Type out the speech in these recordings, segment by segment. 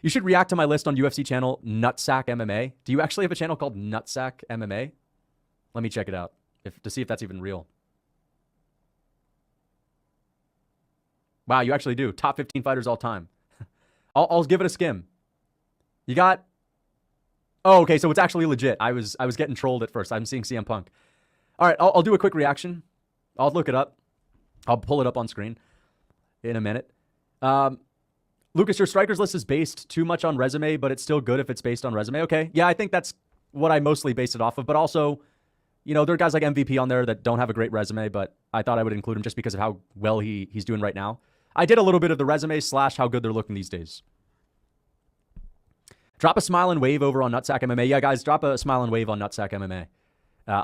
You should react to my list on UFC channel, Nutsack MMA. Do you actually have a channel called Nutsack MMA? Let me check it out to see if that's even real. Wow, you actually do. Top 15 fighters all time. I'll give it a skim. You got... Oh, okay, so it's actually legit. I was getting trolled at first. I'm seeing CM Punk. All right, I'll do a quick reaction. I'll look it up. I'll pull it up on screen in a minute. Lucas, your strikers list is based too much on resume, but it's still good if it's based on resume. Okay, yeah, I think that's what I mostly base it off of. But also, you know, there are guys like MVP on there that don't have a great resume, but I thought I would include him just because of how well he's doing right now. I did a little bit of the resume / how good they're looking these days. Drop a smile and wave over on Nutsack MMA. Yeah, guys, drop a smile and wave on Nutsack MMA.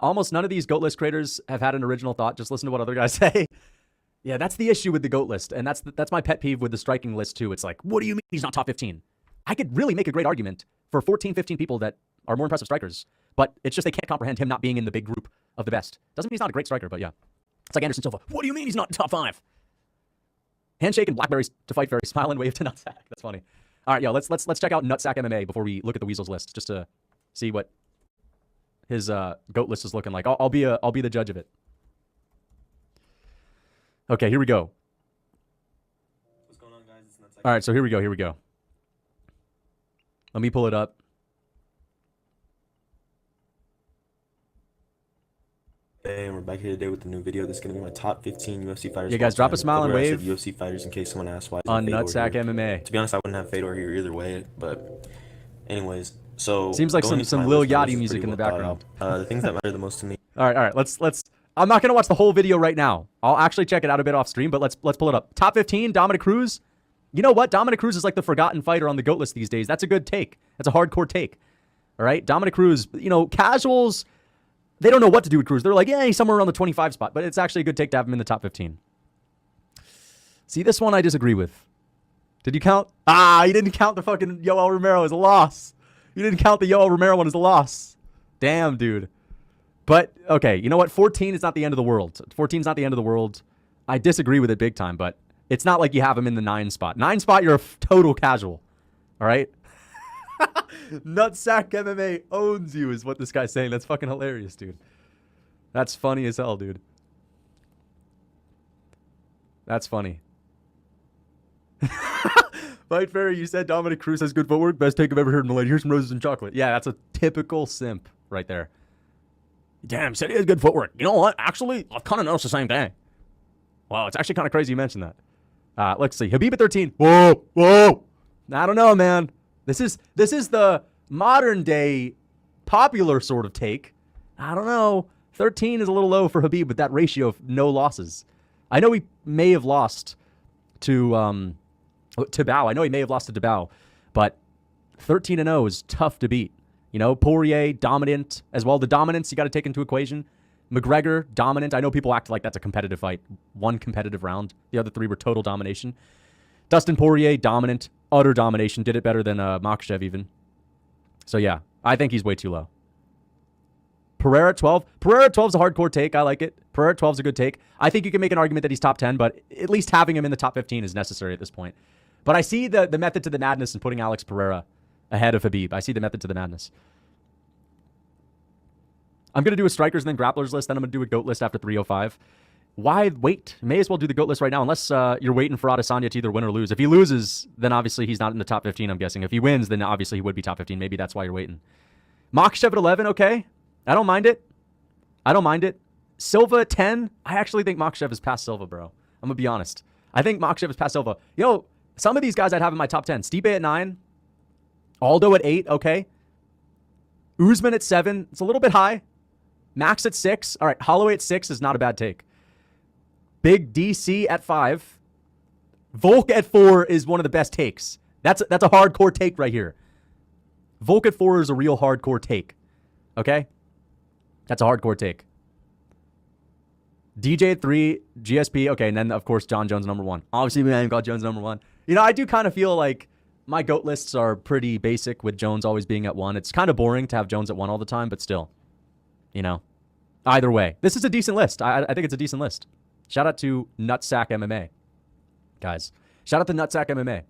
Almost none of these GOAT list creators have had an original thought. Just listen to what other guys say. Yeah, that's the issue with the GOAT list. And that's my pet peeve with the striking list, too. It's like, what do you mean he's not top 15? I could really make a great argument for 14, 15 people that are more impressive strikers. But it's just they can't comprehend him not being in the big group of the best. Doesn't mean he's not a great striker, but yeah. It's like Anderson Silva. What do you mean he's not in top 5? Handshake and Blackberries to fight fairy. Smile and wave to Nutsack. That's funny. All right, yo, let's check out Nutsack MMA before we look at the Weasels list, just to see what his GOAT list is looking like. I'll be the judge of it. Okay, here we go. What's going on, guys? It's Nutsack. All right, so here we go. Let me pull it up. Hey, and we're back here today with a new video. This is going to be my top 15 UFC fighters. Yeah, guys, drop a smile and wave. UFC fighters in case someone asks why. On Nutsack MMA. To be honest, I wouldn't have Fedor here either way, but anyways, so seems like some Lil Yachty music in the background. The things that matter the most to me. All right. Let's. I'm not gonna watch the whole video right now. I'll actually check it out a bit off stream, but let's pull it up. Top 15, Dominic Cruz. You know what? Dominic Cruz is like the forgotten fighter on the GOAT list these days. That's a good take. That's a hardcore take. All right, Dominic Cruz. You know, casuals, they don't know what to do with Cruz. They're like, yeah, he's somewhere around the 25 spot, but it's actually a good take to have him in the top 15. See, this one I disagree with. Did you count? You didn't count the fucking Yoel Romero as a loss. You didn't count the Yoel Romero one as a loss. Damn, dude. But, okay, you know what? 14 is not the end of the world. 14 is not the end of the world. I disagree with it big time, but it's not like you have him in the 9 spot. 9 spot, you're a total casual. All right? Nutsack MMA owns you is what this guy's saying. That's fucking hilarious, dude. That's funny as hell, dude. That's funny. Fight Fairy, you said Dominic Cruz has good footwork. Best take I've ever heard in the lady. Here's some roses and chocolate. Yeah, that's a typical simp right there. Damn, said he has good footwork. You know what? Actually, I've kind of noticed the same thing. Wow, it's actually kind of crazy you mentioned that. Let's see. Khabib at 13. Whoa. I don't know, man. This is the modern day popular sort of take. I don't know. 13 is a little low for Khabib with that ratio of no losses. I know he may have lost to Bao. I know he may have lost to Bao, but 13-0 is tough to beat. You know, Poirier, dominant as well. The dominance you got to take into equation. McGregor, dominant. I know people act like that's a competitive fight. One competitive round. The other 3 were total domination. Dustin Poirier, dominant. Utter domination. Did it better than Makhachev even. So, yeah, I think he's way too low. Pereira at 12. Pereira at 12 is a hardcore take. I like it. Pereira at 12 is a good take. I think you can make an argument that he's top 10, but at least having him in the top 15 is necessary at this point. But I see the method to the madness in putting Alex Pereira ahead of Khabib. I see the method to the madness. I'm going to do a strikers and then grapplers list. Then I'm going to do a GOAT list after 305. Why wait? May as well do the GOAT list right now, unless you're waiting for Adesanya to either win or lose. If he loses, then obviously he's not in the top 15, I'm guessing. If he wins, then obviously he would be top 15. Maybe that's why you're waiting. Makhachev at 11, okay. I don't mind it. Silva at 10. I actually think Makhachev is past Silva, bro. I'm going to be honest. I think Makhachev is past Silva. Yo, some of these guys I'd have in my top 10. Stipe at 9. Aldo at 8, okay. Usman at 7. It's a little bit high. Max at 6. All right, Holloway at 6 is not a bad take. Big DC at 5. Volk at 4 is one of the best takes. That's a hardcore take right here. Volk at 4 is a real hardcore take. Okay? That's a hardcore take. DJ at 3, GSP, okay, and then, of course, John Jones number 1. Obviously, we haven't got Jones number 1. You know, I do kind of feel like my GOAT lists are pretty basic with Jones always being at 1. It's kind of boring to have Jones at 1 all the time, but still, you know, either way. This is a decent list. I think it's a decent list. Shout out to Nutsack MMA. Guys, shout out to Nutsack MMA.